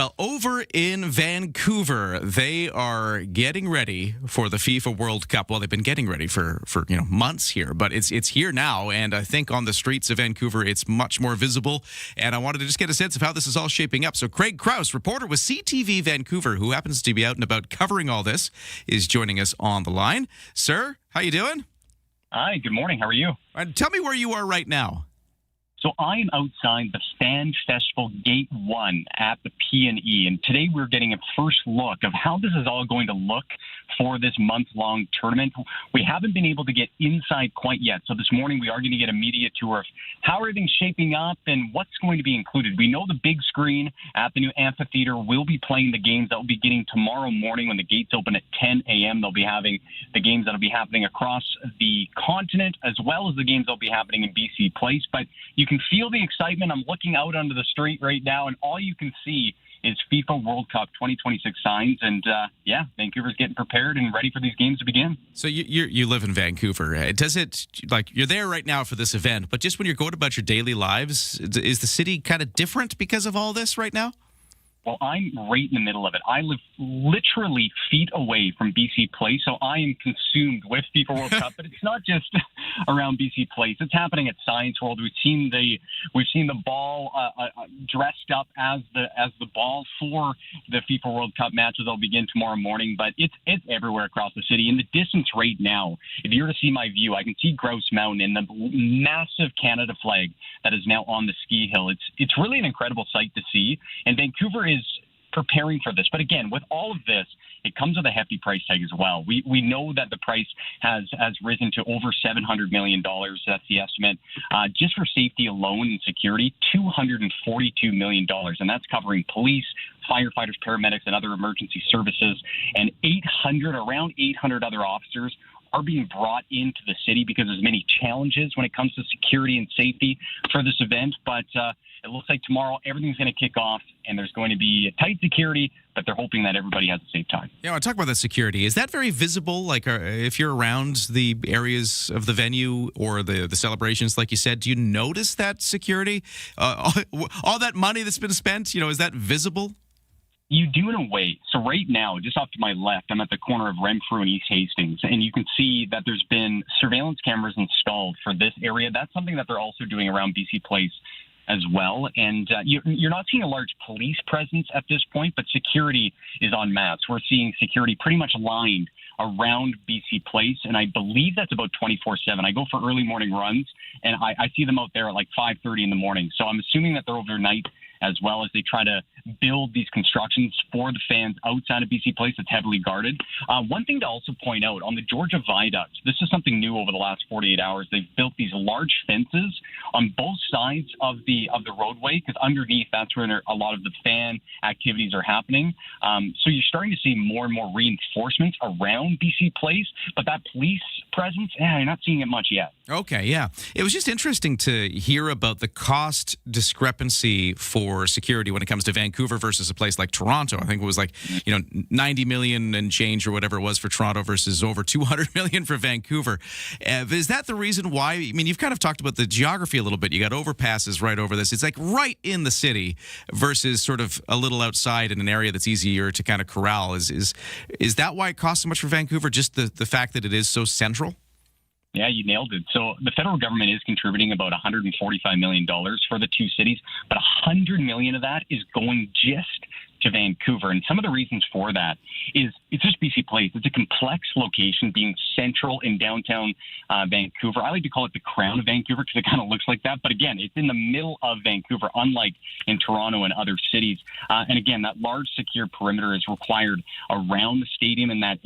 Well, over in Vancouver, they are getting ready for the FIFA World Cup. Well, they've been getting ready for months here, but it's here now, and I think on the streets of Vancouver, it's much more visible. And I wanted to just get a sense of how this is all shaping up. So Kraig Krause, reporter with CTV Vancouver, who happens to be out and about covering all this, is joining us on the line. Sir, how you doing? Hi, good morning. How are you? Tell me where you are right now. So I'm outside the Fan Festival Gate 1 at the P&E, and today we're getting a first look of how this is all going to look for this month-long tournament. We haven't been able to get inside quite yet, so this morning we are going to get a media tour of how everything's shaping up and what's going to be included. We know the big screen at the new amphitheater will be playing the games that will be getting tomorrow morning when the gates open at 10 a.m. They'll be having the games that will be happening across the continent, as well as the games that will be happening in BC Place. But you can feel the excitement. I'm looking out onto the street right now, and all you can see is FIFA World Cup 2026 signs. And, Vancouver's getting prepared and ready for these games to begin. So you live in Vancouver. Does it, you're there right now for this event, but just when you're going about your daily lives, is the city kind of different because of all this right now? Well, I'm right in the middle of it. I live literally feet away from BC Place, so I am consumed with FIFA World Cup. But it's not just around BC Place; it's happening at Science World. We've seen the ball dressed up as the ball for the FIFA World Cup matches. They'll begin tomorrow morning, but it's everywhere across the city. In the distance right now, if you were to see my view, I can see Grouse Mountain and the massive Canada flag that is now on the ski hill. It's really an incredible sight to see, and Vancouver is preparing for this. But again, with all of this, it comes with a hefty price tag as well. We know that the price has risen to over $700 million. That's the estimate. Just for safety alone and security, $242 million. And that's covering police, firefighters, paramedics, and other emergency services. And around 800 other officers are being brought into the city because there's many challenges when it comes to security and safety for this event. But it looks like tomorrow everything's going to kick off, and there's going to be tight security, but they're hoping that everybody has a safe time. Yeah, I want to talk about that security. Is that very visible? Like, if you're around the areas of the venue or the celebrations, like you said, do you notice that security? All that money that's been spent, is that visible? You do in a way. So right now, just off to my left, I'm at the corner of Renfrew and East Hastings, and you can see that there's been surveillance cameras installed for this area. That's something that they're also doing around BC Place as well. And you're not seeing a large police presence at this point, but security is en masse. We're seeing security pretty much lined around BC Place, and I believe that's about 24/7. I go for early morning runs, and I see them out there at like 5:30 in the morning. So I'm assuming that they're overnight as well as they try to build these constructions for the fans outside of BC Place that's heavily guarded. One thing to also point out, on the Georgia Viaduct, this is something new over the last 48 hours. They've built these large fences on both sides of the roadway, because underneath, that's where a lot of the fan activities are happening. So you're starting to see more and more reinforcements around BC Place, but that police presence, you're not seeing it much yet. Okay, yeah. It was just interesting to hear about the cost discrepancy for security when it comes to Vancouver versus a place like Toronto. I think it was like, 90 million and change or whatever it was for Toronto versus over 200 million for Vancouver. Is that the reason why? I mean, you've kind of talked about the geography a little bit. You got overpasses right over this. It's like right in the city versus sort of a little outside in an area that's easier to kind of corral. Is that why it costs so much for Vancouver? Just the fact that it is so central? Yeah, you nailed it. So the federal government is contributing about $145 million for the two cities, but $100 million of that is going just to Vancouver. And some of the reasons for that is it's just BC Place. It's a complex location being central in downtown Vancouver. I like to call it the crown of Vancouver because it kind of looks like that. But again, it's in the middle of Vancouver, unlike in Toronto and other cities. And again, that large secure perimeter is required around the stadium in that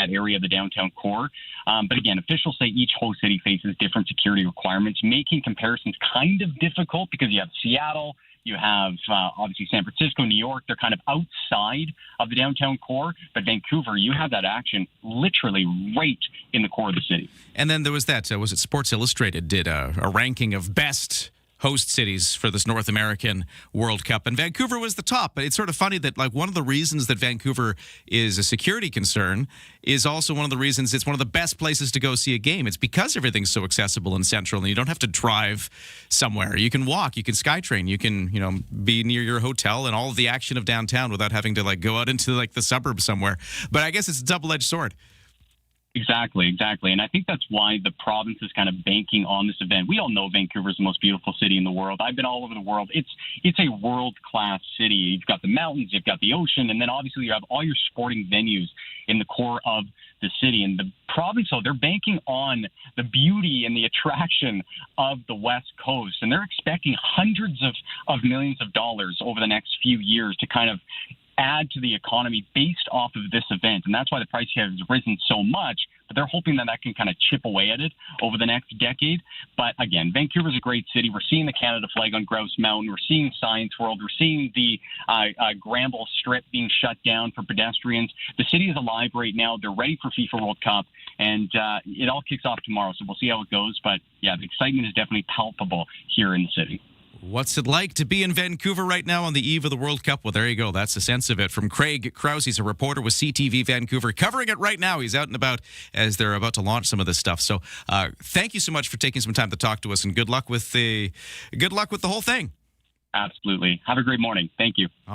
area of the downtown core. But again, officials say each host city faces different security requirements, making comparisons kind of difficult because you have Seattle, you have obviously San Francisco, New York. They're kind of outside of the downtown core. But Vancouver, you have that action literally right in the core of the city. And then there was that, was it Sports Illustrated did a ranking of best host cities for this North American World Cup, and Vancouver was the top. But it's sort of funny that like one of the reasons that Vancouver is a security concern is also one of the reasons it's one of the best places to go see a game. It's because everything's so accessible and central, and you don't have to drive somewhere. You can walk, you can SkyTrain, you can be near your hotel and all of the action of downtown without having to like go out into like the suburbs somewhere. But I guess it's a double-edged sword. Exactly. And I think that's why the province is kind of banking on this event. We all know Vancouver is the most beautiful city in the world. I've been all over the world. It's a world-class city. You've got the mountains, you've got the ocean, and then obviously you have all your sporting venues in the core of the city. And the province, though, they're banking on the beauty and the attraction of the West Coast. And they're expecting hundreds of millions of dollars over the next few years to kind of add to the economy based off of this event. And that's why the price has risen so much, but they're hoping that can kind of chip away at it over the next decade. But again, Vancouver's a great city. We're seeing the Canada flag on Grouse Mountain. We're seeing Science World. We're seeing the Granville Strip being shut down for pedestrians. The city is alive right now. They're ready for FIFA World Cup, and it all kicks off tomorrow. So we'll see how it goes. But yeah, the excitement is definitely palpable here in the city. What's it like to be in Vancouver right now on the eve of the World Cup? Well, there you go. That's the sense of it. From Kraig Krause, he's a reporter with CTV Vancouver, covering it right now. He's out and about as they're about to launch some of this stuff. So thank you so much for taking some time to talk to us, and good luck with the whole thing. Absolutely. Have a great morning. Thank you.